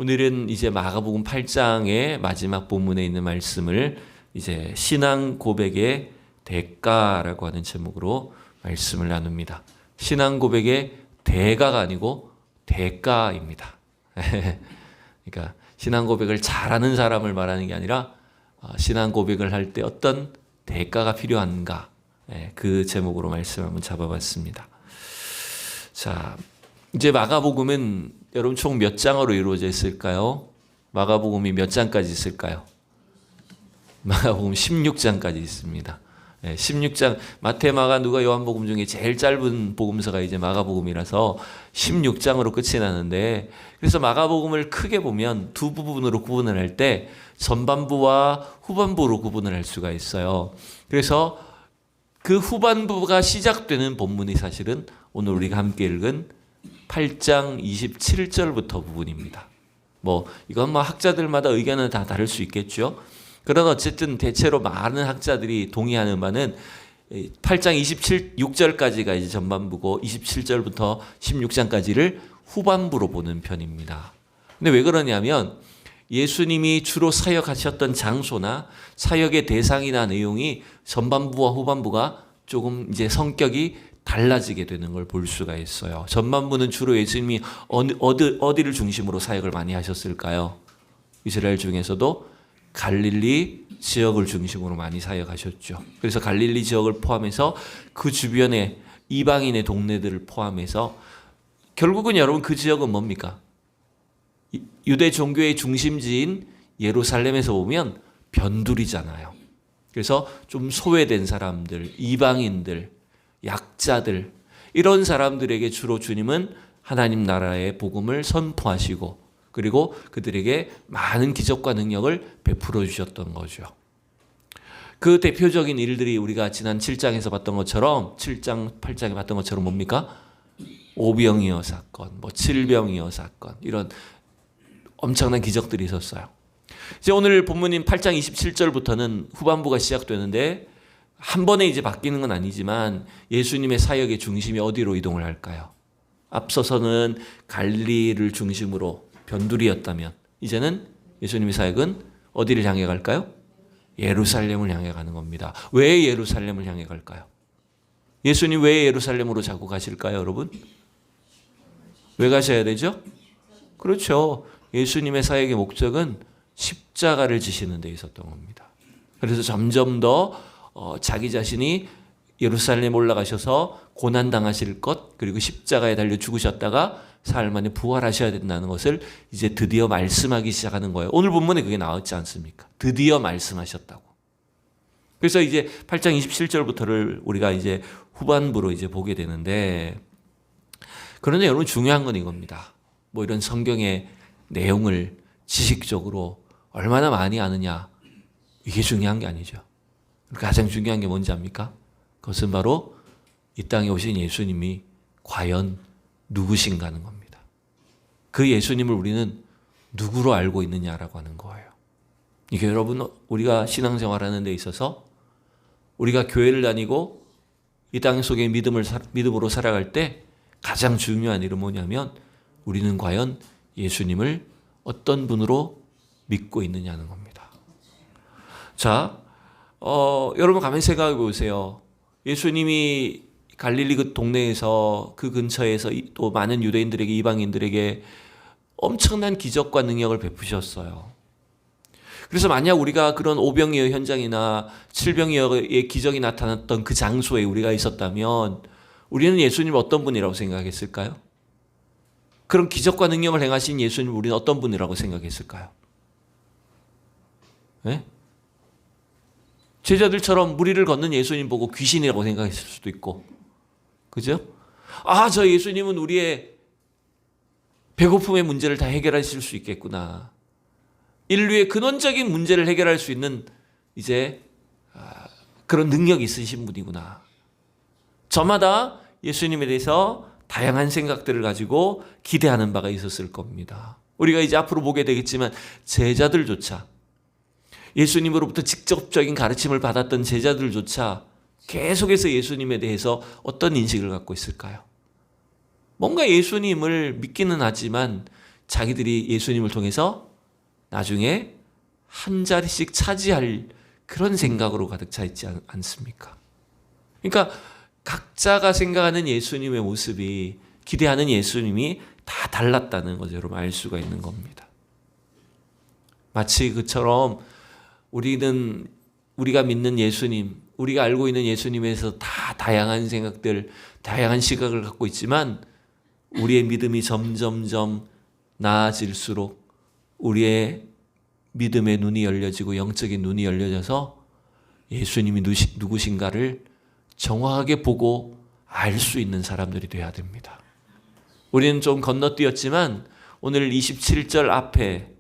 오늘은 이제 마가복음 8장의 마지막 본문에 있는 말씀을 이제 신앙 고백의 대가라고 하는 제목으로 말씀을 나눕니다. 신앙 고백의 대가가 아니고 대가입니다. 그러니까 신앙 고백을 잘하는 사람을 말하는 게 아니라 신앙 고백을 할 때 어떤 대가가 필요한가, 그 제목으로 말씀을 한번 잡아봤습니다. 자, 이제 마가복음은 여러분 총 몇 장으로 이루어져 있을까요? 마가복음이 몇 장까지 있을까요? 마가복음 16장까지 있습니다. 16장, 마태, 마가, 누가, 요한복음 중에 제일 짧은 복음서가 이제 마가복음이라서 16장으로 끝이 나는데, 그래서 마가복음을 크게 보면 두 부분으로 구분을 할 때 전반부와 후반부로 구분을 할 수가 있어요. 그래서 그 후반부가 시작되는 본문이 사실은 오늘 우리가 함께 읽은 8장 27절부터 부분입니다. 이건 학자들마다 의견은 다 다를 수 있겠죠. 그러나 어쨌든 대체로 많은 학자들이 동의하는 바는 8장 26절까지가 이제 전반부고 27절부터 16장까지를 후반부로 보는 편입니다. 근데 왜 그러냐면 예수님이 주로 사역하셨던 장소나 사역의 대상이나 내용이 전반부와 후반부가 조금 이제 성격이 달라지게 되는 걸 볼 수가 있어요. 전반부는 주로 예수님이 어디를 중심으로 사역을 많이 하셨을까요? 이스라엘 중에서도 갈릴리 지역을 중심으로 많이 사역하셨죠. 그래서 갈릴리 지역을 포함해서 그 주변의 이방인의 동네들을 포함해서 결국은 여러분 그 지역은 뭡니까? 유대 종교의 중심지인 예루살렘에서 보면 변두리잖아요. 그래서 좀 소외된 사람들, 이방인들, 약자들, 이런 사람들에게 주로 주님은 하나님 나라의 복음을 선포하시고 그리고 그들에게 많은 기적과 능력을 베풀어 주셨던 거죠. 그 대표적인 일들이 우리가 지난 7장에서 봤던 것처럼 7장, 8장에 봤던 것처럼 뭡니까? 오병이어 사건, 칠병이어 사건, 이런 엄청난 기적들이 있었어요. 이제 오늘 본문인 8장 27절부터는 후반부가 시작되는데 한 번에 이제 바뀌는 건 아니지만 예수님의 사역의 중심이 어디로 이동을 할까요? 앞서서는 갈릴리를 중심으로 변두리였다면 이제는 예수님의 사역은 어디를 향해 갈까요? 예루살렘을 향해 가는 겁니다. 왜 예루살렘을 향해 갈까요? 예수님 왜 예루살렘으로 자꾸 가실까요, 여러분? 왜 가셔야 되죠? 그렇죠. 예수님의 사역의 목적은 십자가를 지시는 데 있었던 겁니다. 그래서 점점 더 자기 자신이 예루살렘 올라가셔서 고난당하실 것, 그리고 십자가에 달려 죽으셨다가 사흘 만에 부활하셔야 된다는 것을 이제 드디어 말씀하기 시작하는 거예요. 오늘 본문에 그게 나왔지 않습니까? 드디어 말씀하셨다고. 그래서 이제 8장 27절부터를 우리가 이제 후반부로 이제 보게 되는데, 그런데 여러분 중요한 건 이겁니다. 이런 성경의 내용을 지식적으로 얼마나 많이 아느냐, 이게 중요한 게 아니죠. 가장 중요한 게 뭔지 압니까? 그것은 바로 이 땅에 오신 예수님이 과연 누구신가 하는 겁니다. 그 예수님을 우리는 누구로 알고 있느냐라고 하는 거예요. 이게 여러분, 우리가 신앙생활하는 데 있어서 우리가 교회를 다니고 이 땅 속에 믿음으로 살아갈 때 가장 중요한 일은 뭐냐면 우리는 과연 예수님을 어떤 분으로 믿고 있느냐는 겁니다. 자, 여러분 가만히 생각해 보세요. 예수님이 갈릴리 그 동네에서 그 근처에서 또 많은 유대인들에게 이방인들에게 엄청난 기적과 능력을 베푸셨어요. 그래서 만약 우리가 그런 오병이어 현장이나 칠병이어의 기적이 나타났던 그 장소에 우리가 있었다면 우리는 예수님을 어떤 분이라고 생각했을까요? 그런 기적과 능력을 행하신 예수님을 우리는 어떤 분이라고 생각했을까요? 네? 제자들처럼 무리를 걷는 예수님 보고 귀신이라고 생각했을 수도 있고, 그죠? 저 예수님은 우리의 배고픔의 문제를 다 해결하실 수 있겠구나. 인류의 근원적인 문제를 해결할 수 있는 이제 그런 능력이 있으신 분이구나. 저마다 예수님에 대해서 다양한 생각들을 가지고 기대하는 바가 있었을 겁니다. 우리가 이제 앞으로 보게 되겠지만 제자들조차, 예수님으로부터 직접적인 가르침을 받았던 제자들조차 계속해서 예수님에 대해서 어떤 인식을 갖고 있을까요? 뭔가 예수님을 믿기는 하지만 자기들이 예수님을 통해서 나중에 한 자리씩 차지할 그런 생각으로 가득 차 있지 않습니까? 그러니까 각자가 생각하는 예수님의 모습이, 기대하는 예수님이 다 달랐다는 것을 여러분 알 수가 있는 겁니다. 마치 그처럼 우리가 믿는 예수님, 우리가 알고 있는 예수님에서 다 다양한 생각들, 다양한 시각을 갖고 있지만 우리의 믿음이 점점점 나아질수록 우리의 믿음의 눈이 열려지고 영적인 눈이 열려져서 예수님이 누구신가를 정확하게 보고 알 수 있는 사람들이 돼야 됩니다. 우리는 좀 건너뛰었지만 오늘 27절 앞에,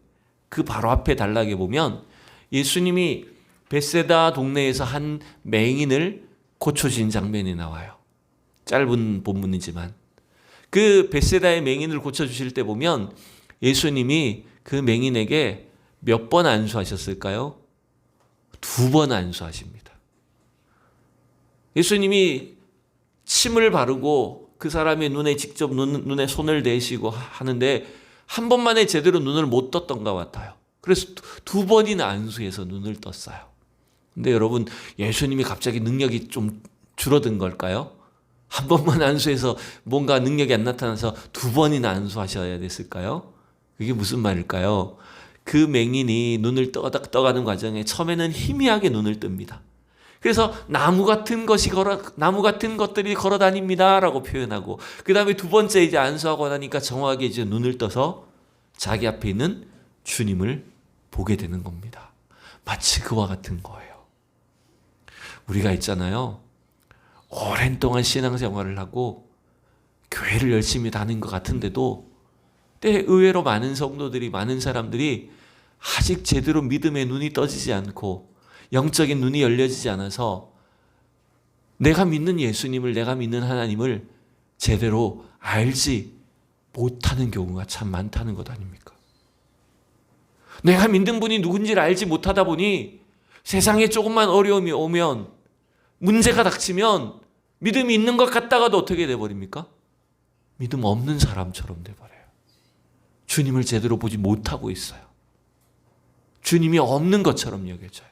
그 바로 앞에 단락에 보면 예수님이 벳세다 동네에서 한 맹인을 고쳐주신 장면이 나와요. 짧은 본문이지만 그 벳세다의 맹인을 고쳐주실 때 보면 예수님이 그 맹인에게 몇 번 안수하셨을까요? 2번 안수하십니다. 예수님이 침을 바르고 그 사람의 눈에 직접 눈에 손을 대시고 하는데 한 번만에 제대로 눈을 못 떴던 것 같아요. 그래서 2번이나 안수해서 눈을 떴어요. 근데 여러분, 예수님이 갑자기 능력이 좀 줄어든 걸까요? 한 번만 안수해서 뭔가 능력이 안 나타나서 2번이나 안수하셔야 됐을까요? 그게 무슨 말일까요? 그 맹인이 눈을 떠가는 과정에 처음에는 희미하게 눈을 뜹니다. 그래서 나무 같은 것들이 걸어 다닙니다라고 표현하고, 그 다음에 2번째 이제 안수하고 나니까 정확하게 이제 눈을 떠서 자기 앞에 있는 주님을 보게 되는 겁니다. 마치 그와 같은 거예요. 우리가 있잖아요. 오랜 동안 신앙생활을 하고 교회를 열심히 다닌 것 같은데도 때 의외로 많은 성도들이, 많은 사람들이 아직 제대로 믿음의 눈이 떠지지 않고 영적인 눈이 열려지지 않아서 내가 믿는 예수님을, 내가 믿는 하나님을 제대로 알지 못하는 경우가 참 많다는 것 아닙니까? 내가 믿는 분이 누군지를 알지 못하다 보니 세상에 조금만 어려움이 오면, 문제가 닥치면 믿음이 있는 것 같다가도 어떻게 돼버립니까? 믿음 없는 사람처럼 돼버려요. 주님을 제대로 보지 못하고 있어요. 주님이 없는 것처럼 여겨져요.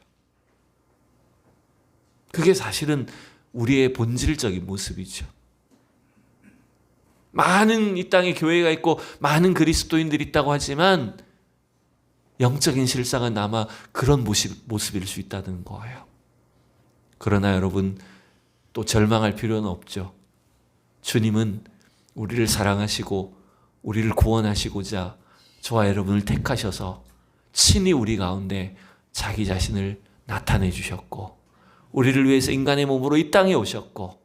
그게 사실은 우리의 본질적인 모습이죠. 많은 이 땅에 교회가 있고 많은 그리스도인들이 있다고 하지만 영적인 실상은 아마 그런 모습일 수 있다는 거예요. 그러나 여러분, 또 절망할 필요는 없죠. 주님은 우리를 사랑하시고 우리를 구원하시고자 저와 여러분을 택하셔서 친히 우리 가운데 자기 자신을 나타내 주셨고, 우리를 위해서 인간의 몸으로 이 땅에 오셨고,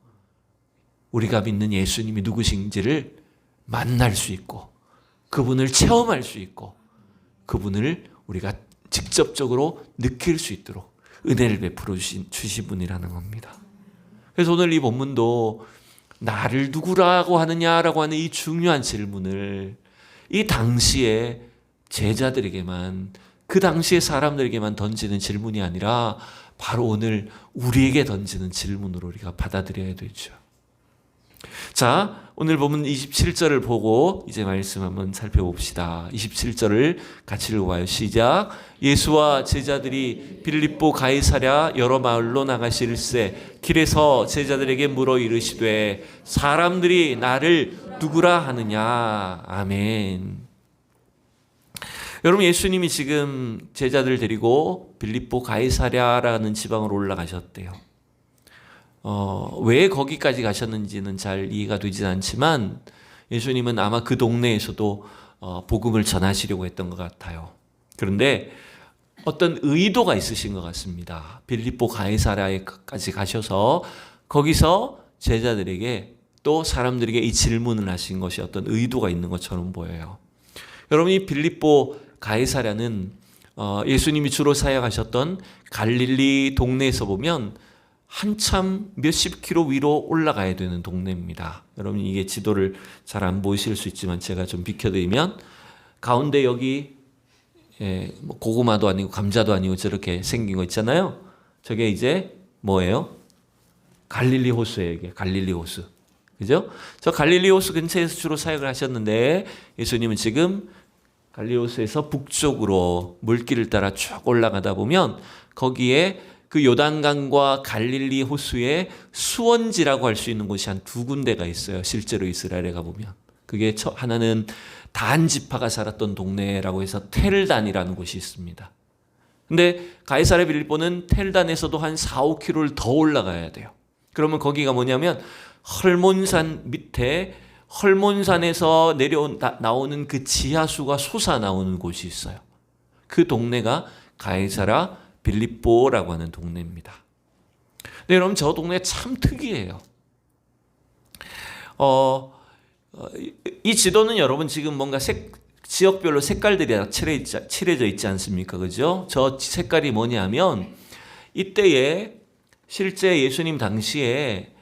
우리가 믿는 예수님이 누구신지를 만날 수 있고 그분을 체험할 수 있고 그분을 우리가 직접적으로 느낄 수 있도록 은혜를 베풀어 주신 분이라는 겁니다. 그래서 오늘 이 본문도 나를 누구라고 하느냐라고 하는 이 중요한 질문을 이 당시에 제자들에게만, 그 당시에 사람들에게만 던지는 질문이 아니라 바로 오늘 우리에게 던지는 질문으로 우리가 받아들여야 되죠. 자, 오늘 보면 27절을 보고 이제 말씀 한번 살펴봅시다. 27절을 같이 읽어봐요. 시작. 예수와 제자들이 빌립보 가이사랴 여러 마을로 나가실새 길에서 제자들에게 물어 이르시되 사람들이 나를 누구라 하느냐. 아멘. 여러분, 예수님이 지금 제자들 데리고 빌립보 가이사랴라는 지방으로 올라가셨대요. 왜 거기까지 가셨는지는 잘 이해가 되진 않지만 예수님은 아마 그 동네에서도 복음을 전하시려고 했던 것 같아요. 그런데 어떤 의도가 있으신 것 같습니다. 빌립보 가이사랴에까지 가셔서 거기서 제자들에게 또 사람들에게 이 질문을 하신 것이 어떤 의도가 있는 것처럼 보여요. 여러분, 이 빌립보 가이사랴는 예수님이 주로 사역하셨던 갈릴리 동네에서 보면 한참 몇십 킬로 위로 올라가야 되는 동네입니다. 여러분, 이게 지도를 잘 안 보이실 수 있지만 제가 좀 비켜드리면 가운데 여기 뭐 고구마도 아니고 감자도 아니고 저렇게 생긴 거 있잖아요. 저게 이제 뭐예요? 갈릴리 호수예요. 이게 갈릴리 호수. 그죠? 저 갈릴리 호수 근처에서 주로 사역을 하셨는데 예수님은 지금 갈리오스에서 북쪽으로 물길을 따라 쭉 올라가다 보면 거기에 그 요단강과 갈릴리 호수의 수원지라고 할 수 있는 곳이 한 두 군데가 있어요. 실제로 이스라엘에 가보면. 그게 하나는 단 지파가 살았던 동네라고 해서 텔단이라는 곳이 있습니다. 근데 가이사랴 빌립보는 텔단에서도 한 4, 5km를 더 올라가야 돼요. 그러면 거기가 뭐냐면 헐몬산 밑에 헐몬산에서 나오는 그 지하수가 솟아나오는 곳이 있어요. 그 동네가 가이사랴 빌립보라고 하는 동네입니다. 근데 여러분 저 동네 참 특이해요. 이 지도는 여러분 지금 뭔가 지역별로 색깔들이 칠해져 있지 않습니까? 그죠? 저 색깔이 뭐냐면 이때에 실제 예수님 당시에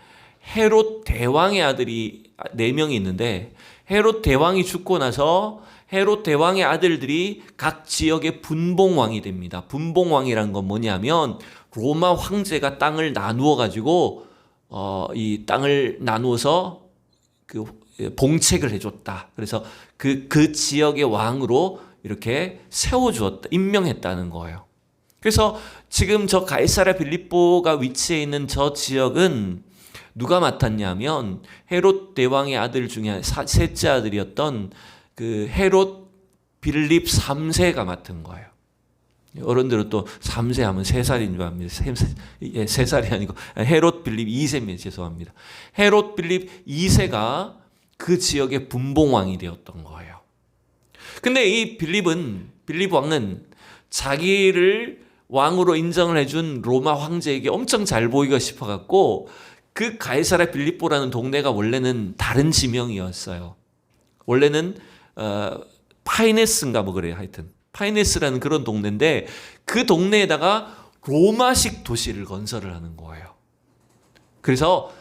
헤롯 대왕의 아들이 4명이 있는데 헤롯 대왕이 죽고 나서 헤롯 대왕의 아들들이 각 지역의 분봉왕이 됩니다. 분봉왕이란 건 뭐냐면 로마 황제가 땅을 나누어 가지고 이 땅을 나누어서 그 봉책을 해줬다. 그래서 그 지역의 왕으로 이렇게 세워주었다, 임명했다는 거예요. 그래서 지금 저 가이사랴 빌립보가 위치해 있는 저 지역은 누가 맡았냐면 헤롯 대왕의 아들 중에 셋째 아들이었던 그 헤롯 빌립 3세가 맡은 거예요. 어른들은 또 3세 하면 3살인 줄 압니다. 3살이 아니고 헤롯 빌립 2세입니다. 죄송합니다. 헤롯 빌립 2세가 그 지역의 분봉왕이 되었던 거예요. 근데 이 빌립 왕은 자기를 왕으로 인정을 해준 로마 황제에게 엄청 잘 보이고 싶어갖고 그 가이사랴 빌립보라는 동네가 원래는 다른 지명이었어요. 원래는 파이네스인가 뭐 그래요. 하여튼 파이네스라는 그런 동네인데 그 동네에다가 로마식 도시를 건설을 하는 거예요. 그래서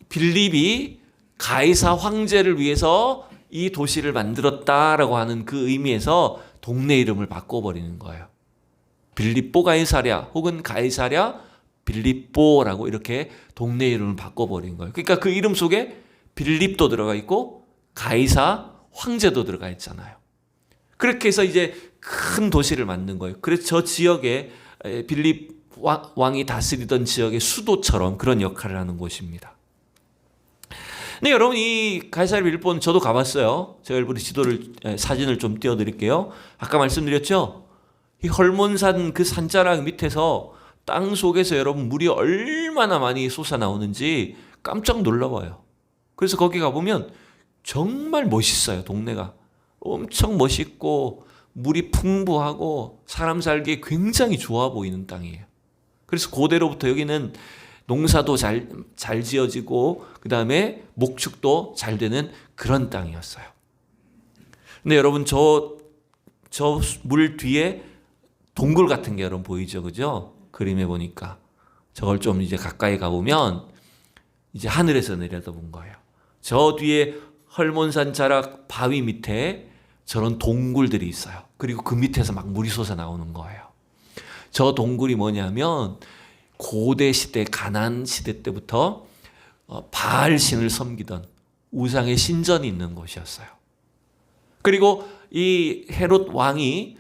빌립이 가이사 황제를 위해서 이 도시를 만들었다라고 하는 그 의미에서 동네 이름을 바꿔버리는 거예요. 빌립보 가이사랴 혹은 가이사랴 빌립보라고 이렇게 동네 이름을 바꿔버린 거예요. 그러니까 그 이름 속에 빌립도 들어가 있고 가이사 황제도 들어가 있잖아요. 그렇게 해서 이제 큰 도시를 만든 거예요. 그래서 저 지역에 빌립 왕이 다스리던 지역의 수도처럼 그런 역할을 하는 곳입니다. 근데 여러분 이 가이사랴 빌립보는 저도 가봤어요. 제가 일부러 사진을 좀 띄워드릴게요. 아까 말씀드렸죠? 이 헐몬산 그 산자락 밑에서 땅 속에서 여러분 물이 얼마나 많이 솟아나오는지 깜짝 놀라워요. 그래서 거기 가보면 정말 멋있어요. 동네가 엄청 멋있고 물이 풍부하고 사람 살기에 굉장히 좋아 보이는 땅이에요. 그래서 고대로부터 여기는 농사도 잘 지어지고 그 다음에 목축도 잘 되는 그런 땅이었어요. 근데 여러분 저 물 뒤에 동굴 같은 게 여러분 보이죠, 그죠? 그림에 보니까 저걸 좀 이제 가까이 가보면 이제 하늘에서 내려다본 거예요. 저 뒤에 헐몬산 자락 바위 밑에 저런 동굴들이 있어요. 그리고 그 밑에서 막 물이 솟아 나오는 거예요. 저 동굴이 뭐냐면 고대 시대 가나안 시대 때부터 바알 신을 섬기던 우상의 신전이 있는 곳이었어요. 그리고 이 헤롯 왕이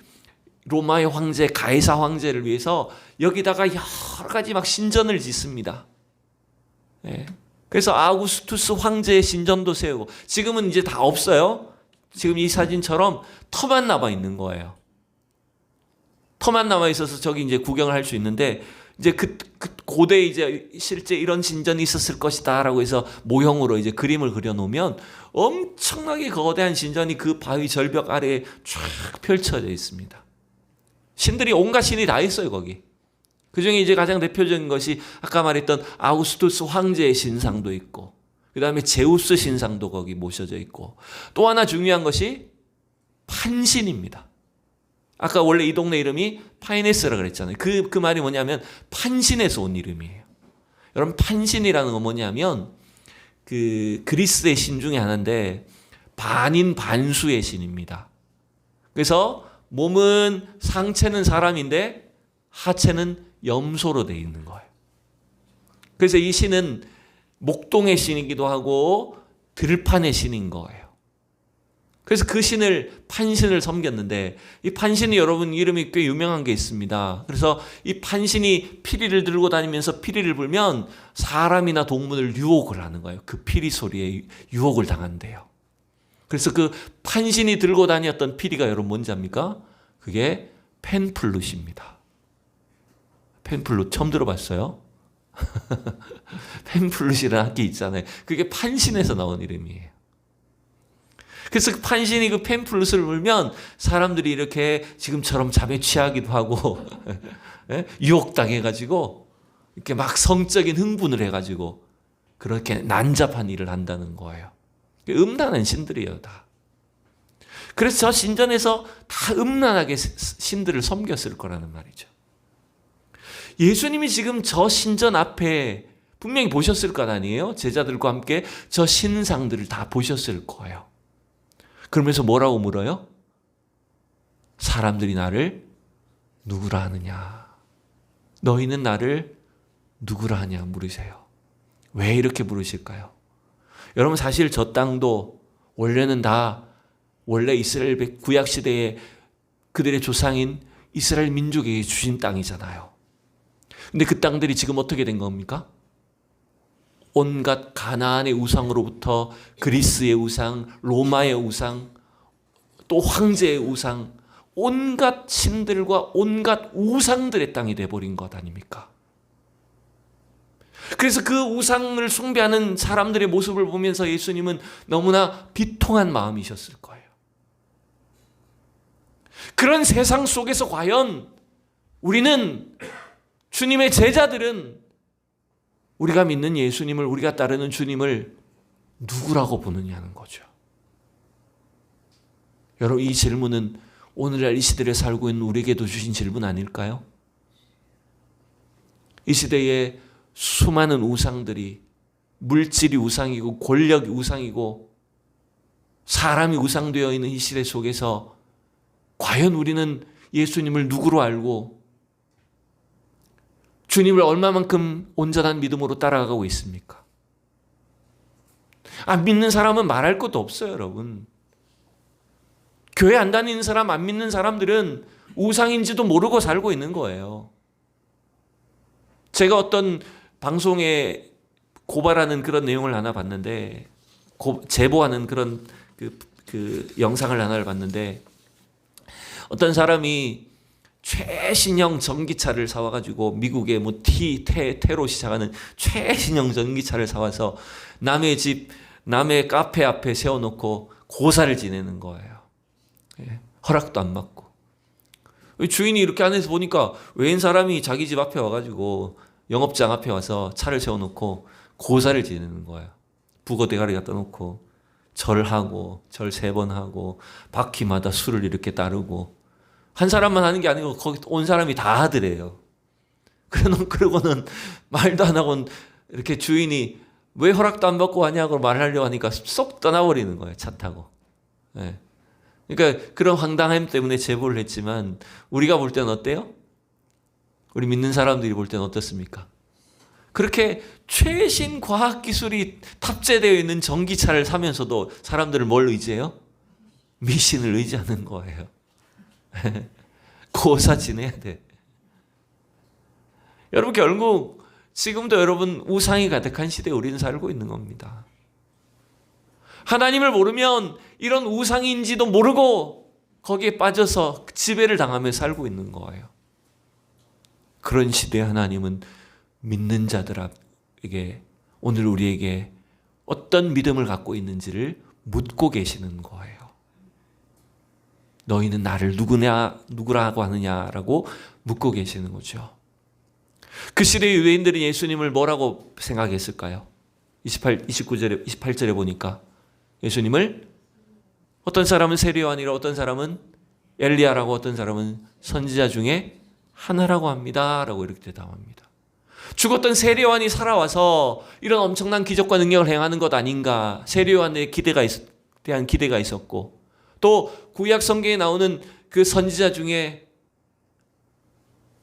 로마의 황제 가이사 황제를 위해서 여기다가 여러 가지 막 신전을 짓습니다. 네. 그래서 아우구스투스 황제의 신전도 세우고 지금은 이제 다 없어요. 지금 이 사진처럼 터만 남아 있는 거예요. 터만 남아 있어서 저기 이제 구경을 할 수 있는데 이제 그 고대에 이제 실제 이런 신전이 있었을 것이다라고 해서 모형으로 이제 그림을 그려놓으면 엄청나게 거대한 신전이 그 바위 절벽 아래에 쫙 펼쳐져 있습니다. 신들이 온갖 신이 다 있어요 거기. 그 중에 이제 가장 대표적인 것이 아까 말했던 아우구스투스 황제의 신상도 있고 그 다음에 제우스 신상도 거기 모셔져 있고 또 하나 중요한 것이 판신입니다. 아까 원래 이 동네 이름이 파이네스라고 그랬잖아요. 그 말이 뭐냐면 판신에서 온 이름이에요. 여러분 판신이라는 건 뭐냐면 그 그리스의 신 중에 하나인데 반인 반수의 신입니다. 그래서 몸은 상체는 사람인데 하체는 염소로 되어 있는 거예요. 그래서 이 신은 목동의 신이기도 하고 들판의 신인 거예요. 그래서 그 신을 판신을 섬겼는데, 이 판신이 여러분 이름이 꽤 유명한 게 있습니다. 그래서 이 판신이 피리를 들고 다니면서 피리를 불면 사람이나 동물을 유혹을 하는 거예요. 그 피리 소리에 유혹을 당한대요. 그래서 그 판신이 들고 다녔던 피리가 여러분 뭔지 압니까? 그게 펜플룻입니다. 펜플룻 처음 들어봤어요? 펜플룻이라는 악기 있잖아요. 그게 판신에서 나온 이름이에요. 그래서 그 판신이 그 펜플룻을 불면 사람들이 이렇게 지금처럼 잠에 취하기도 하고 유혹당해가지고 이렇게 막 성적인 흥분을 해가지고 그렇게 난잡한 일을 한다는 거예요. 음란한 신들이에요, 다. 그래서 저 신전에서 다 음란하게 신들을 섬겼을 거라는 말이죠. 예수님이 지금 저 신전 앞에 분명히 보셨을 것 아니에요? 제자들과 함께 저 신상들을 다 보셨을 거예요. 그러면서 뭐라고 물어요? 사람들이 나를 누구라 하느냐? 너희는 나를 누구라 하냐 물으세요. 왜 이렇게 물으실까요? 여러분, 사실 저 땅도 원래는 다 원래 이스라엘 구약 시대에 그들의 조상인 이스라엘 민족에게 주신 땅이잖아요. 근데 그 땅들이 지금 어떻게 된 겁니까? 온갖 가나안의 우상으로부터 그리스의 우상, 로마의 우상, 또 황제의 우상, 온갖 신들과 온갖 우상들의 땅이 돼버린 것 아닙니까? 그래서 그 우상을 숭배하는 사람들의 모습을 보면서 예수님은 너무나 비통한 마음이셨을 거예요. 그런 세상 속에서 과연 우리는, 주님의 제자들은 우리가 믿는 예수님을, 우리가 따르는 주님을 누구라고 보느냐는 거죠. 여러분, 이 질문은 오늘날 이 시대에 살고 있는 우리에게도 주신 질문 아닐까요? 이 시대에 수많은 우상들이, 물질이 우상이고 권력이 우상이고 사람이 우상되어 있는 이 시대 속에서 과연 우리는 예수님을 누구로 알고 주님을 얼마만큼 온전한 믿음으로 따라가고 있습니까? 안 믿는 사람은 말할 것도 없어요, 여러분. 교회 안 다니는 사람, 안 믿는 사람들은 우상인지도 모르고 살고 있는 거예요. 제가 어떤 방송에 고발하는 그런 내용을 하나 봤는데, 제보하는 그런 그 영상을 하나를 봤는데, 어떤 사람이 최신형 전기차를 사와가지고 미국의 뭐 테로 시작하는 최신형 전기차를 사와서 남의 집, 남의 카페 앞에 세워놓고 고사를 지내는 거예요. 허락도 안 받고. 주인이 이렇게 안에서 보니까 외인 사람이 자기 집 앞에 와가지고 영업장 앞에 와서 차를 세워놓고 고사를 지내는 거예요. 북어 대가리 갖다 놓고 절하고 절 3번 하고 바퀴마다 술을 이렇게 따르고, 한 사람만 하는 게 아니고 거기 온 사람이 다 하더래요. 그러고는 말도 안 하고 이렇게 주인이 왜 허락도 안 받고 하냐고 말하려고 하니까 쏙 떠나버리는 거예요, 차 타고. 네. 그러니까 그런 황당함 때문에 제보를 했지만 우리가 볼 때는 어때요? 우리 믿는 사람들이 볼 때는 어떻습니까? 그렇게 최신 과학기술이 탑재되어 있는 전기차를 사면서도 사람들은 뭘 의지해요? 미신을 의지하는 거예요. 고사 지내야 돼. 여러분, 결국 지금도 여러분 우상이 가득한 시대에 우리는 살고 있는 겁니다. 하나님을 모르면 이런 우상인지도 모르고 거기에 빠져서 지배를 당하며 살고 있는 거예요. 그런 시대에 하나님은 믿는 자들에게, 오늘 우리에게 어떤 믿음을 갖고 있는지를 묻고 계시는 거예요. 너희는 나를 누구라고 하느냐라고 묻고 계시는 거죠. 그 시대의 유대인들은 예수님을 뭐라고 생각했을까요? 28절에 보니까 예수님을 어떤 사람은 세례요한이라, 어떤 사람은 엘리야라고, 어떤 사람은 선지자 중에 하나라고 합니다 라고 이렇게 대답합니다. 죽었던 세례요한이 살아와서 이런 엄청난 기적과 능력을 행하는 것 아닌가, 세례요한에 대한 기대가 있었고, 또 구약 성경에 나오는 그 선지자 중에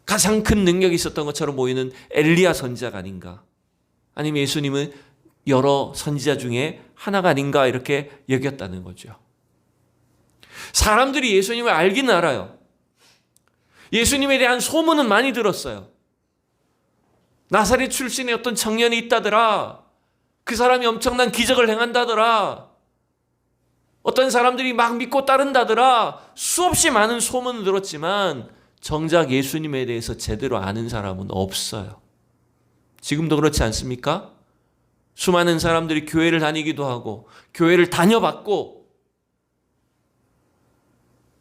가장 큰 능력이 있었던 것처럼 보이는 엘리야 선지자가 아닌가, 아니면 예수님은 여러 선지자 중에 하나가 아닌가 이렇게 여겼다는 거죠. 사람들이 예수님을 알기는 알아요. 예수님에 대한 소문은 많이 들었어요. 나사렛 출신의 어떤 청년이 있다더라. 그 사람이 엄청난 기적을 행한다더라. 어떤 사람들이 막 믿고 따른다더라. 수없이 많은 소문을 들었지만 정작 예수님에 대해서 제대로 아는 사람은 없어요. 지금도 그렇지 않습니까? 수많은 사람들이 교회를 다니기도 하고 교회를 다녀봤고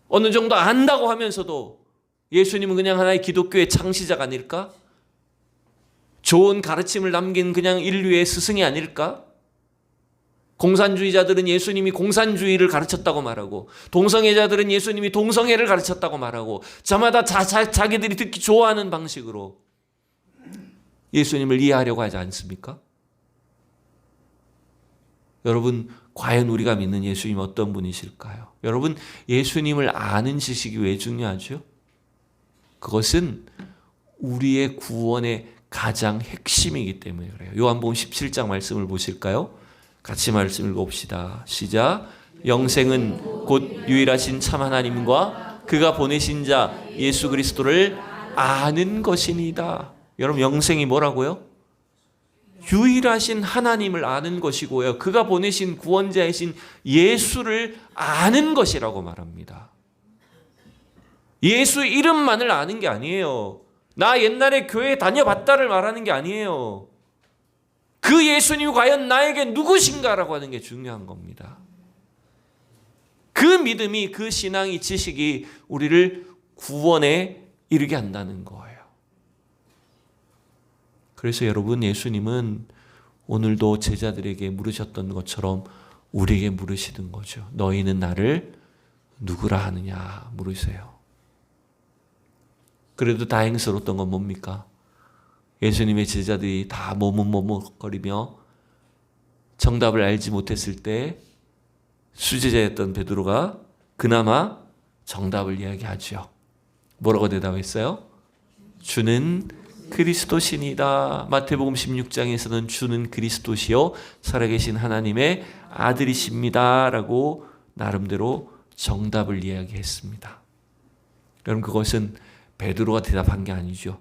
어느 정도 안다고 하면서도 예수님은 그냥 하나의 기독교의 창시자가 아닐까? 좋은 가르침을 남긴 그냥 인류의 스승이 아닐까? 공산주의자들은 예수님이 공산주의를 가르쳤다고 말하고 동성애자들은 예수님이 동성애를 가르쳤다고 말하고 저마다 자기들이 듣기 좋아하는 방식으로 예수님을 이해하려고 하지 않습니까? 여러분, 과연 우리가 믿는 예수님 어떤 분이실까요? 여러분, 예수님을 아는 지식이 왜 중요하죠? 그것은 우리의 구원의 가장 핵심이기 때문에 그래요. 요한복음 17장 말씀을 보실까요? 같이 말씀 읽어봅시다. 시작. 영생은 곧 유일하신 참 하나님과 그가 보내신 자 예수 그리스도를 아는 것이니이다. 여러분, 영생이 뭐라고요? 유일하신 하나님을 아는 것이고요. 그가 보내신 구원자이신 예수를 아는 것이라고 말합니다. 예수 이름만을 아는 게 아니에요. 나 옛날에 교회 다녀봤다를 말하는 게 아니에요. 그 예수님이 과연 나에게 누구신가라고 하는 게 중요한 겁니다. 그 믿음이, 그 신앙이, 지식이 우리를 구원에 이르게 한다는 거예요. 그래서 여러분, 예수님은 오늘도 제자들에게 물으셨던 것처럼 우리에게 물으시는 거죠. 너희는 나를 누구라 하느냐 물으세요. 그래도 다행스러웠던 건 뭡니까? 예수님의 제자들이 다 머뭇머뭇거리며 정답을 알지 못했을 때 수제자였던 베드로가 그나마 정답을 이야기하죠. 뭐라고 대답했어요? 주는 그리스도시니다. 마태복음 16장에서는 주는 그리스도시요 살아계신 하나님의 아들이십니다 라고 나름대로 정답을 이야기했습니다. 여러분, 그것은 베드로가 대답한 게 아니죠.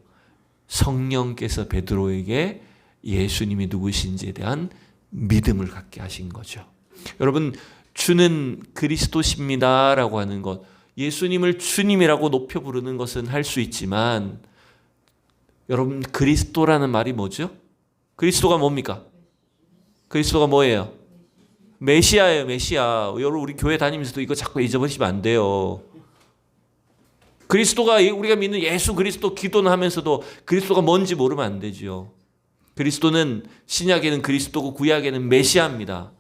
성령께서 베드로에게 예수님이 누구신지에 대한 믿음을 갖게 하신 거죠. 여러분, 주는 그리스도십니다 라고 하는 것, 예수님을 주님이라고 높여 부르는 것은 할 수 있지만 여러분, 그리스도라는 말이 뭐죠? 그리스도가 뭡니까? 그리스도가 뭐예요? 메시아예요. 메시아. 여러분, 우리 교회 다니면서도 이거 자꾸 잊어버리시면 안 돼요. 그리스도가, 우리가 믿는 예수 그리스도 기도는 하면서도 그리스도가 뭔지 모르면 안 되죠. 그리스도는 신약에는 그리스도고 구약에는 메시아입니다.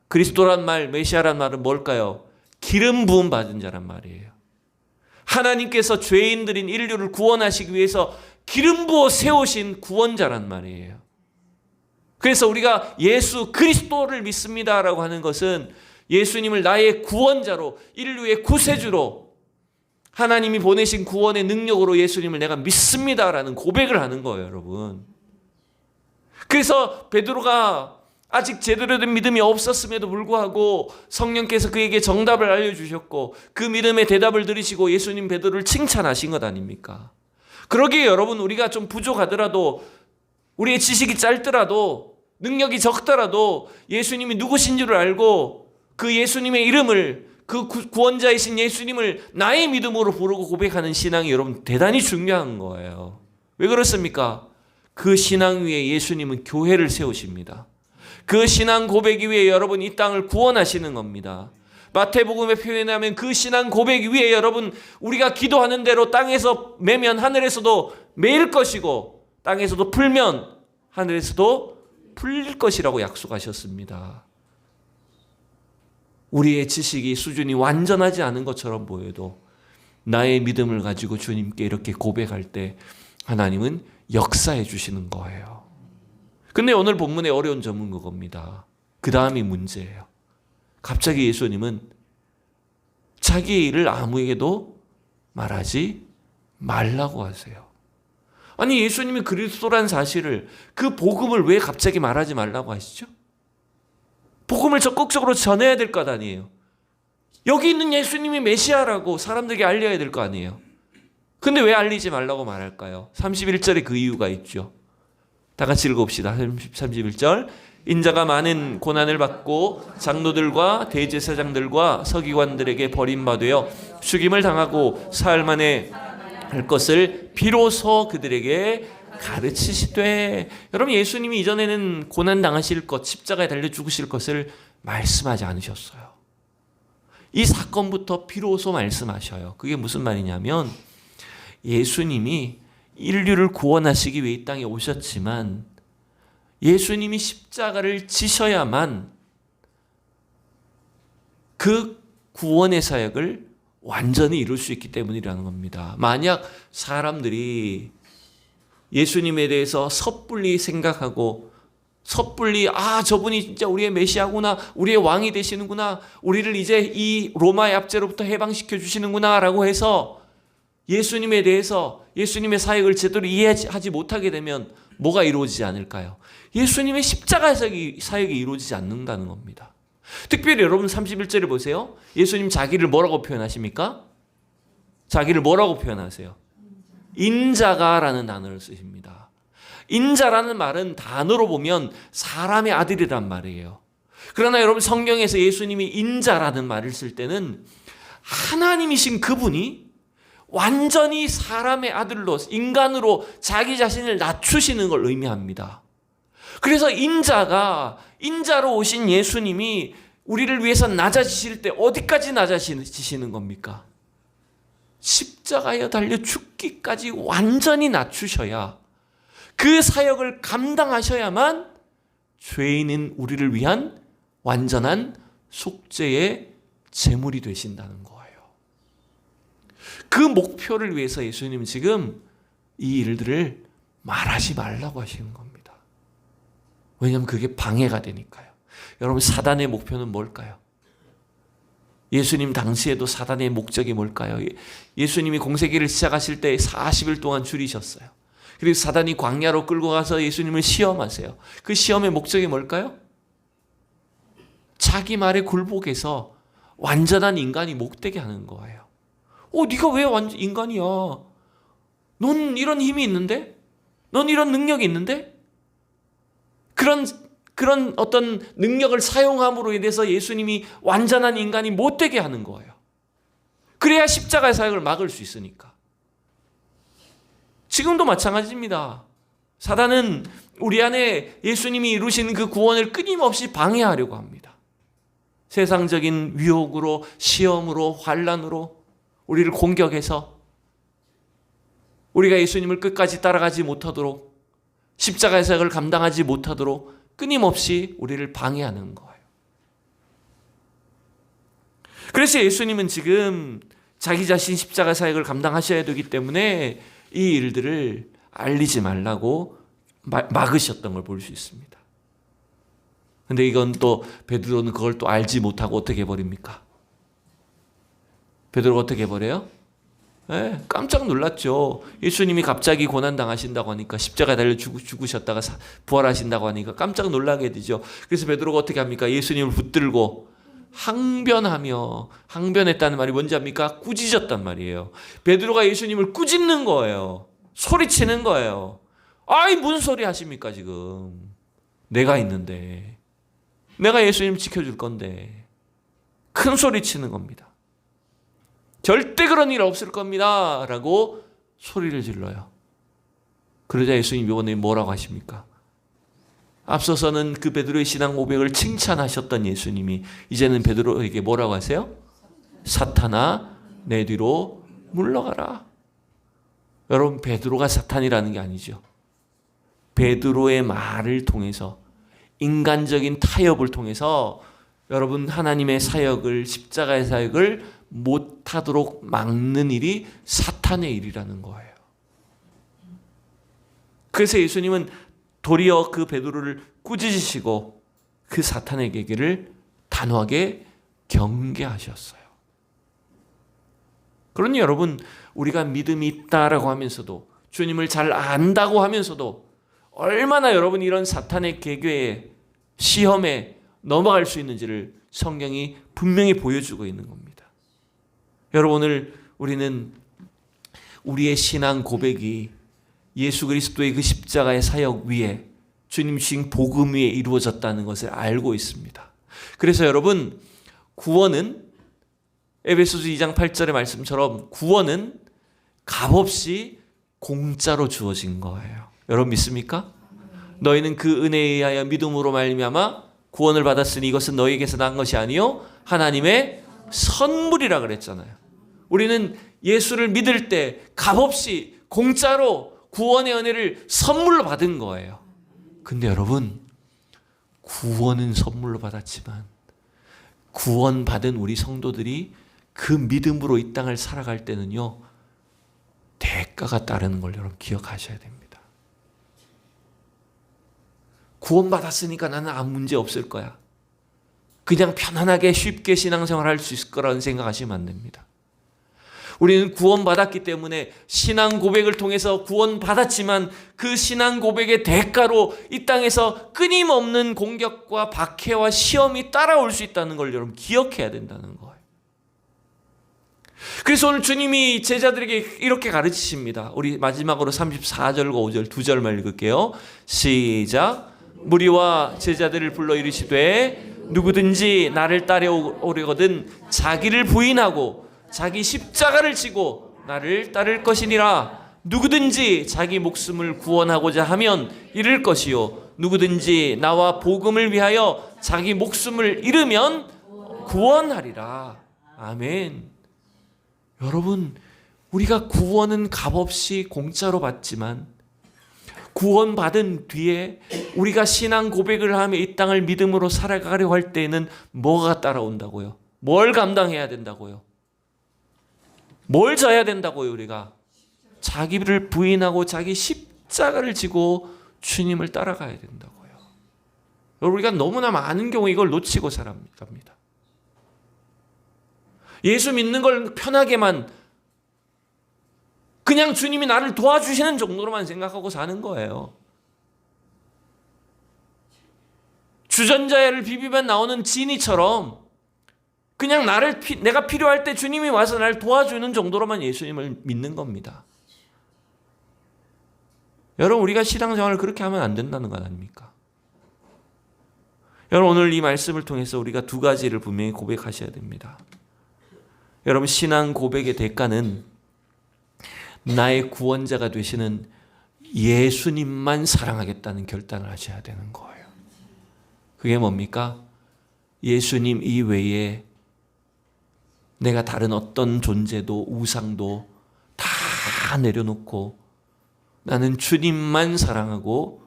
그리스도란 말, 메시아란 말은 뭘까요? 기름 부음 받은 자란 말이에요. 하나님께서 죄인들인 인류를 구원하시기 위해서 기름 부어 세우신 구원자란 말이에요. 그래서 우리가 예수 그리스도를 믿습니다라고 하는 것은 예수님을 나의 구원자로, 인류의 구세주로, 하나님이 보내신 구원의 능력으로 예수님을 내가 믿습니다라는 고백을 하는 거예요, 여러분. 그래서 베드로가 아직 제대로 된 믿음이 없었음에도 불구하고 성령께서 그에게 정답을 알려주셨고 그 믿음의 대답을 들으시고 예수님 베드로를 칭찬하신 것 아닙니까? 그러기에 여러분, 우리가 좀 부족하더라도, 우리의 지식이 짧더라도, 능력이 적더라도 예수님이 누구신 줄 알고 그 예수님의 이름을, 그 구원자이신 예수님을 나의 믿음으로 부르고 고백하는 신앙이 여러분 대단히 중요한 거예요. 왜 그렇습니까? 그 신앙 위에 예수님은 교회를 세우십니다. 그 신앙 고백 위에 여러분 이 땅을 구원하시는 겁니다. 마태복음에 표현하면 그 신앙 고백 위에 여러분 우리가 기도하는 대로 땅에서 매면 하늘에서도 매일 것이고 땅에서도 풀면 하늘에서도 풀릴 것이라고 약속하셨습니다. 우리의 지식이 수준이 완전하지 않은 것처럼 보여도 나의 믿음을 가지고 주님께 이렇게 고백할 때 하나님은 역사해 주시는 거예요. 근데 오늘 본문의 어려운 점은 그겁니다. 그 다음이 문제예요. 갑자기 예수님은 자기의 일을 아무에게도 말하지 말라고 하세요. 아니, 예수님이 그리스도란 사실을, 그 복음을 왜 갑자기 말하지 말라고 하시죠? 복음을 적극적으로 전해야 될 것 아니에요. 여기 있는 예수님이 메시아라고 사람들에게 알려야 될 거 아니에요. 근데 왜 알리지 말라고 말할까요? 31절에 그 이유가 있죠. 다 같이 읽어봅시다. 31절. 인자가 많은 고난을 받고 장로들과 대제사장들과 서기관들에게 버림받으여 죽임을 당하고 사흘 만에 할 것을 비로소 그들에게 가르치시되. 여러분, 예수님이 이전에는 고난 당하실 것, 십자가에 달려 죽으실 것을 말씀하지 않으셨어요. 이 사건부터 비로소 말씀하셔요. 그게 무슨 말이냐면, 예수님이 인류를 구원하시기 위해 이 땅에 오셨지만 예수님이 십자가를 지셔야만 그 구원의 사역을 완전히 이룰 수 있기 때문이라는 겁니다. 만약 사람들이 예수님에 대해서 섣불리 생각하고 섣불리 저분이 진짜 우리의 메시아구나, 우리의 왕이 되시는구나, 우리를 이제 이 로마의 압제로부터 해방시켜 주시는구나 라고 해서 예수님에 대해서 예수님의 사역을 제대로 이해하지 못하게 되면 뭐가 이루어지지 않을까요? 예수님의 십자가 사역이 이루어지지 않는다는 겁니다. 특별히 여러분 31절에 보세요. 예수님 자기를 뭐라고 표현하십니까? 자기를 뭐라고 표현하세요? 인자가라는 단어를 쓰십니다. 인자라는 말은 단어로 보면 사람의 아들이란 말이에요. 그러나 여러분 성경에서 예수님이 인자라는 말을 쓸 때는 하나님이신 그분이 완전히 사람의 아들로, 인간으로 자기 자신을 낮추시는 걸 의미합니다. 그래서 인자로 오신 예수님이 우리를 위해서 낮아지실 때 어디까지 낮아지시는 겁니까? 십자가에 달려 죽기까지 완전히 낮추셔야, 그 사역을 감당하셔야만 죄인인 우리를 위한 완전한 속죄의 제물이 되신다는 거예요. 그 목표를 위해서 예수님은 지금 이 일들을 말하지 말라고 하시는 겁니다. 왜냐하면 그게 방해가 되니까요. 여러분, 사단의 목표는 뭘까요? 예수님 당시에도 사단의 목적이 뭘까요? 예수님이 공생애를 시작하실 때 40일 동안 줄이셨어요. 그리고 사단이 광야로 끌고 가서 예수님을 시험하세요. 그 시험의 목적이 뭘까요? 자기 말에 굴복해서 완전한 인간이 못되게 하는 거예요. 네가 왜 완전 인간이야? 넌 이런 힘이 있는데? 넌 이런 능력이 있는데? 그런 어떤 능력을 사용함으로 인해서 예수님이 완전한 인간이 못되게 하는 거예요. 그래야 십자가의 사역을 막을 수 있으니까. 지금도 마찬가지입니다. 사단은 우리 안에 예수님이 이루신 그 구원을 끊임없이 방해하려고 합니다. 세상적인 유혹으로, 시험으로, 환난으로 우리를 공격해서 우리가 예수님을 끝까지 따라가지 못하도록, 십자가의 사역을 감당하지 못하도록 끊임없이 우리를 방해하는 거예요. 그래서 예수님은 지금 자기 자신 십자가 사역을 감당하셔야 되기 때문에 이 일들을 알리지 말라고 막으셨던 걸 볼 수 있습니다. 근데 이건 또 베드로는 그걸 또 알지 못하고 어떻게 해버립니까? 베드로가 어떻게 해버려요? 깜짝 놀랐죠. 예수님이 갑자기 고난당하신다고 하니까, 십자가에 달려 죽으셨다가 부활하신다고 하니까 깜짝 놀라게 되죠. 그래서 베드로가 어떻게 합니까? 예수님을 붙들고 항변했다는 말이 뭔지 압니까? 꾸짖었단 말이에요. 베드로가 예수님을 꾸짖는 거예요. 소리치는 거예요. 무슨 소리 하십니까 지금? 내가 있는데, 내가 예수님 지켜줄 건데. 큰 소리 치는 겁니다. 절대 그런 일 없을 겁니다 라고 소리를 질러요. 그러자 예수님이 이번에 뭐라고 하십니까? 앞서서는 그 베드로의 신앙 고백을 칭찬하셨던 예수님이 이제는 베드로에게 뭐라고 하세요? 사탄아, 내 뒤로 물러가라. 여러분, 베드로가 사탄이라는 게 아니죠. 베드로의 말을 통해서, 인간적인 타협을 통해서 여러분, 하나님의 사역을, 십자가의 사역을 못하도록 막는 일이 사탄의 일이라는 거예요. 그래서 예수님은 도리어 그 베드로를 꾸짖으시고 그 사탄의 계기를 단호하게 경계하셨어요. 그러니 여러분, 우리가 믿음이 있다라고 하면서도, 주님을 잘 안다고 하면서도 얼마나 여러분 이런 사탄의 계계에, 시험에 넘어갈 수 있는지를 성경이 분명히 보여주고 있는 겁니다. 여러분, 오늘 우리는 우리의 신앙 고백이 예수 그리스도의 그 십자가의 사역 위에 주님 주신 복음 위에 이루어졌다는 것을 알고 있습니다. 그래서 여러분, 구원은 에베소서 2장 8절의 말씀처럼 구원은 값없이 공짜로 주어진 거예요. 여러분 믿습니까? 너희는 그 은혜에 의하여 믿음으로 말미암아 구원을 받았으니 이것은 너희에게서 난 것이 아니요 하나님의 선물이라 그랬잖아요. 우리는 예수를 믿을 때 값없이 공짜로 구원의 은혜를 선물로 받은 거예요. 근데 여러분, 구원은 선물로 받았지만 구원받은 우리 성도들이 그 믿음으로 이 땅을 살아갈 때는요, 대가가 따르는 걸 여러분 기억하셔야 됩니다. 구원받았으니까 나는 아무 문제 없을 거야, 그냥 편안하게 쉽게 신앙생활할 수 있을 거라는 생각하시면 안 됩니다. 우리는 구원받았기 때문에 신앙 고백을 통해서 구원받았지만 그 신앙 고백의 대가로 이 땅에서 끊임없는 공격과 박해와 시험이 따라올 수 있다는 걸 여러분 기억해야 된다는 거예요. 그래서 오늘 주님이 제자들에게 이렇게 가르치십니다. 우리 마지막으로 34절과 5절 두 절만 읽을게요. 시작. 무리와 제자들을 불러 이르시되 누구든지 나를 따라오려거든 자기를 부인하고 자기 십자가를 지고 나를 따를 것이니라. 누구든지 자기 목숨을 구원하고자 하면 잃을 것이요 누구든지 나와 복음을 위하여 자기 목숨을 잃으면 구원하리라. 아멘. 여러분, 우리가 구원은 값없이 공짜로 받지만 구원받은 뒤에 우리가 신앙 고백을 하며 이 땅을 믿음으로 살아가려고 할 때에는 뭐가 따라온다고요? 뭘 감당해야 된다고요? 뭘 져야 된다고요? 우리가 자기를 부인하고 자기 십자가를 지고 주님을 따라가야 된다고요. 여러분, 우리가 너무나 많은 경우 이걸 놓치고 살아갑니다. 예수 믿는 걸 편하게만 그냥 주님이 나를 도와주시는 정도로만 생각하고 사는 거예요. 주전자를 비비면 나오는 지니처럼 그냥 내가 필요할 때 주님이 와서 나를 도와주는 정도로만 예수님을 믿는 겁니다. 여러분, 우리가 신앙생활을 그렇게 하면 안 된다는 것 아닙니까? 여러분, 오늘 이 말씀을 통해서 우리가 두 가지를 분명히 고백하셔야 됩니다. 여러분, 신앙 고백의 대가는 나의 구원자가 되시는 예수님만 사랑하겠다는 결단을 하셔야 되는 거예요. 그게 뭡니까? 예수님 이외에 내가 다른 어떤 존재도 우상도 다 내려놓고 나는 주님만 사랑하고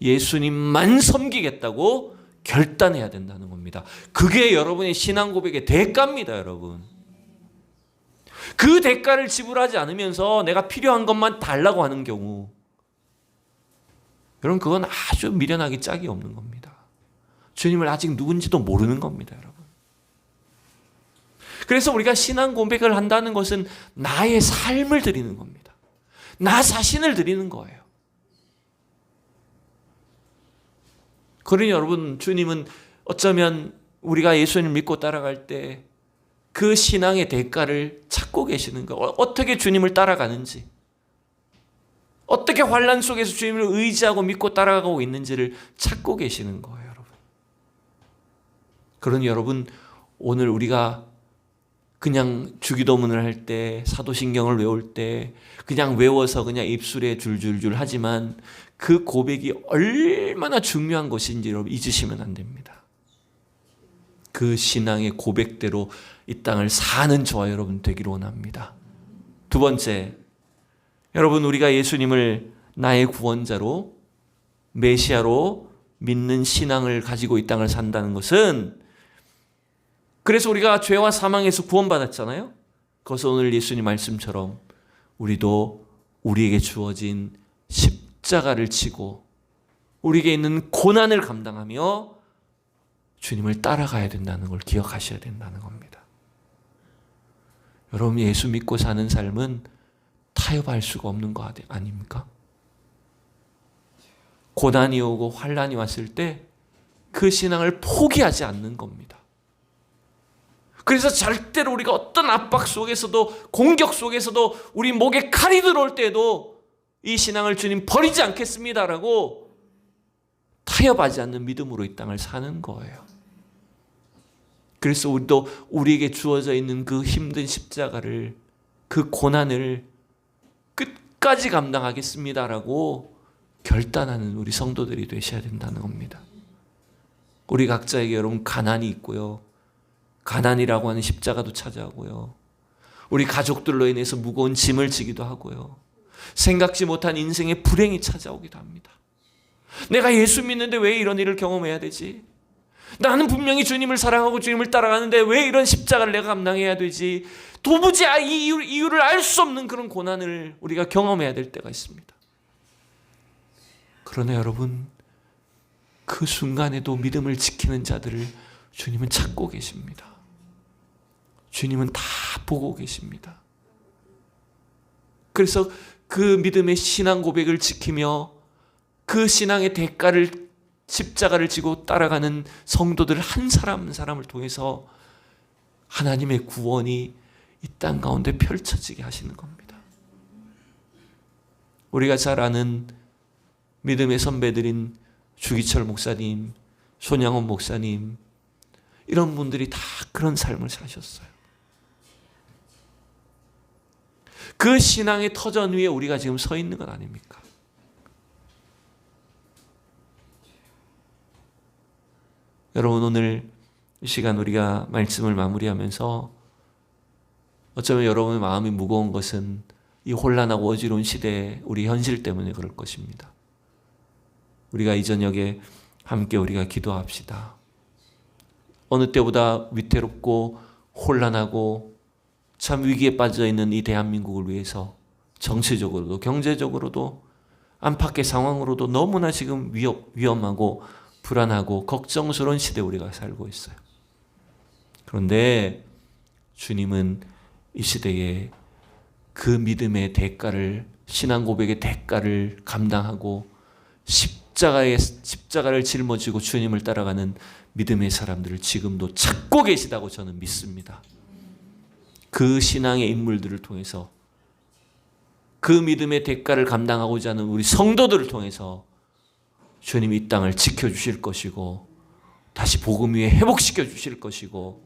예수님만 섬기겠다고 결단해야 된다는 겁니다. 그게 여러분의 신앙 고백의 대가입니다, 여러분. 그 대가를 지불하지 않으면서 내가 필요한 것만 달라고 하는 경우, 여러분, 그건 아주 미련하기 짝이 없는 겁니다. 주님을 아직 누군지도 모르는 겁니다, 여러분. 그래서 우리가 신앙 고백을 한다는 것은 나의 삶을 드리는 겁니다. 나 자신을 드리는 거예요. 그러니 여러분, 주님은 어쩌면 우리가 예수님을 믿고 따라갈 때 그 신앙의 대가를 찾고 계시는 거예요. 어떻게 주님을 따라가는지, 어떻게 환난 속에서 주님을 의지하고 믿고 따라가고 있는지를 찾고 계시는 거예요, 여러분. 그러니 여러분, 오늘 우리가 그냥 주기도문을 할 때, 사도신경을 외울 때 그냥 외워서 그냥 입술에 줄줄줄 하지만 그 고백이 얼마나 중요한 것인지 여러분 잊으시면 안 됩니다. 그 신앙의 고백대로 이 땅을 사는 저와 여러분 되기를 원합니다. 두 번째, 여러분, 우리가 예수님을 나의 구원자로, 메시아로 믿는 신앙을 가지고 이 땅을 산다는 것은, 그래서 우리가 죄와 사망에서 구원받았잖아요. 그래서 오늘 예수님 말씀처럼 우리도 우리에게 주어진 십자가를 지고 우리에게 있는 고난을 감당하며 주님을 따라가야 된다는 걸 기억하셔야 된다는 겁니다. 여러분, 예수 믿고 사는 삶은 타협할 수가 없는 거 아닙니까? 고난이 오고 환난이 왔을 때 그 신앙을 포기하지 않는 겁니다. 그래서 절대로 우리가 어떤 압박 속에서도, 공격 속에서도, 우리 목에 칼이 들어올 때에도 이 신앙을 주님 버리지 않겠습니다라고 타협하지 않는 믿음으로 이 땅을 사는 거예요. 그래서 우리도 우리에게 주어져 있는 그 힘든 십자가를, 그 고난을 끝까지 감당하겠습니다라고 결단하는 우리 성도들이 되셔야 된다는 겁니다. 우리 각자에게 여러분 가난이 있고요. 가난이라고 하는 십자가도 찾아오고요. 우리 가족들로 인해서 무거운 짐을 지기도 하고요. 생각지 못한 인생의 불행이 찾아오기도 합니다. 내가 예수 믿는데 왜 이런 일을 경험해야 되지? 나는 분명히 주님을 사랑하고 주님을 따라가는데 왜 이런 십자가를 내가 감당해야 되지? 도무지 이 이유를 알 수 없는 그런 고난을 우리가 경험해야 될 때가 있습니다. 그러나 여러분, 그 순간에도 믿음을 지키는 자들을 주님은 찾고 계십니다. 주님은 다 보고 계십니다. 그래서 그 믿음의 신앙 고백을 지키며 그 신앙의 대가를, 십자가를 지고 따라가는 성도들 한 사람 한 사람을 통해서 하나님의 구원이 이 땅 가운데 펼쳐지게 하시는 겁니다. 우리가 잘 아는 믿음의 선배들인 주기철 목사님, 손양원 목사님, 이런 분들이 다 그런 삶을 사셨어요. 그 신앙의 터전 위에 우리가 지금 서 있는 것 아닙니까? 여러분, 오늘 이 시간 우리가 말씀을 마무리하면서 어쩌면 여러분의 마음이 무거운 것은 이 혼란하고 어지러운 시대의 우리 현실 때문에 그럴 것입니다. 우리가 이 저녁에 함께 우리가 기도합시다. 어느 때보다 위태롭고 혼란하고 참 위기에 빠져 있는 이 대한민국을 위해서 정치적으로도 경제적으로도 안팎의 상황으로도 너무나 지금 위험하고 불안하고 걱정스러운 시대에 우리가 살고 있어요. 그런데 주님은 이 시대에 그 믿음의 대가를, 신앙 고백의 대가를 감당하고 십자가를 짊어지고 주님을 따라가는 믿음의 사람들을 지금도 찾고 계시다고 저는 믿습니다. 그 신앙의 인물들을 통해서, 그 믿음의 대가를 감당하고자 하는 우리 성도들을 통해서 주님이 이 땅을 지켜주실 것이고 다시 복음 위에 회복시켜 주실 것이고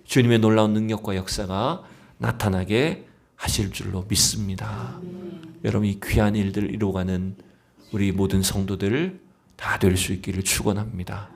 주님의 놀라운 능력과 역사가 나타나게 하실 줄로 믿습니다. 여러분, 이 귀한 일들을 이루어가는 우리 모든 성도들 다 될 수 있기를 축원합니다.